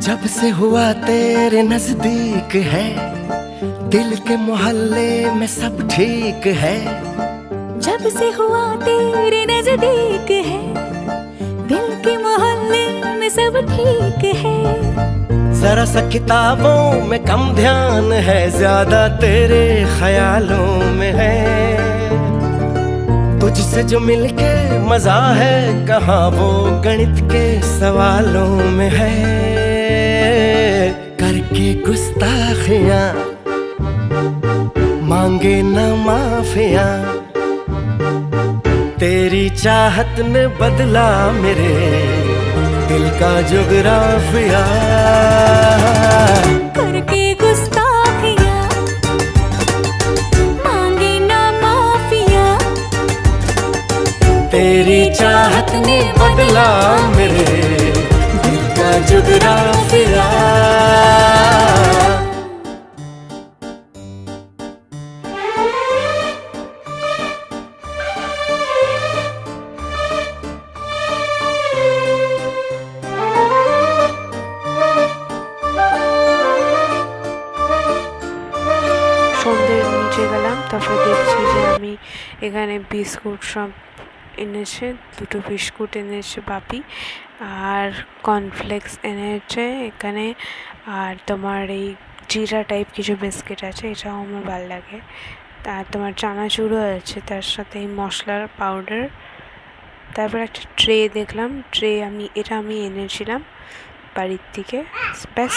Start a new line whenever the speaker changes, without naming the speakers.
जब से हुआ तेरे नजदीक है, दिल के मोहल्ले में सब ठीक है।
जब से हुआ तेरे नजदीक है, दिल के मोहल्ले में सब ठीक है।
जरा सा किताबों में कम ध्यान है, ज्यादा तेरे ख्यालों में है। तुझसे जो मिलके मजा है, कहाँ वो गणित के सवालों में है। करके गुस्ताखियां मांगे न माफियां, तेरी चाहत ने बदला मेरे दिल का जुगराफिया।
करके गुस्ताखियां मांगे ना माफिया,
तेरी चाहत ने बदला मेरे दिल का जुगराफिया।
সন্ধ্যের নিচে গেলাম, তারপরে দেখছি যে আমি এখানে বিস্কুট সব এনেছে, দুটো বিস্কুট এনেছে বাপি, আর কর্নফ্লেক্স এনেছে এখানে, আর তোমার এই জিরা টাইপ কিছু বিস্কিট আছে, এটাও আমার ভালো লাগে। আর তোমার চানাচুরও আছে তার সাথে, এই মশলার পাউডার। তারপর একটা ট্রে দেখলাম, ট্রে এটা আমি এনেছিলাম বাড়ির থেকে। ব্যাস।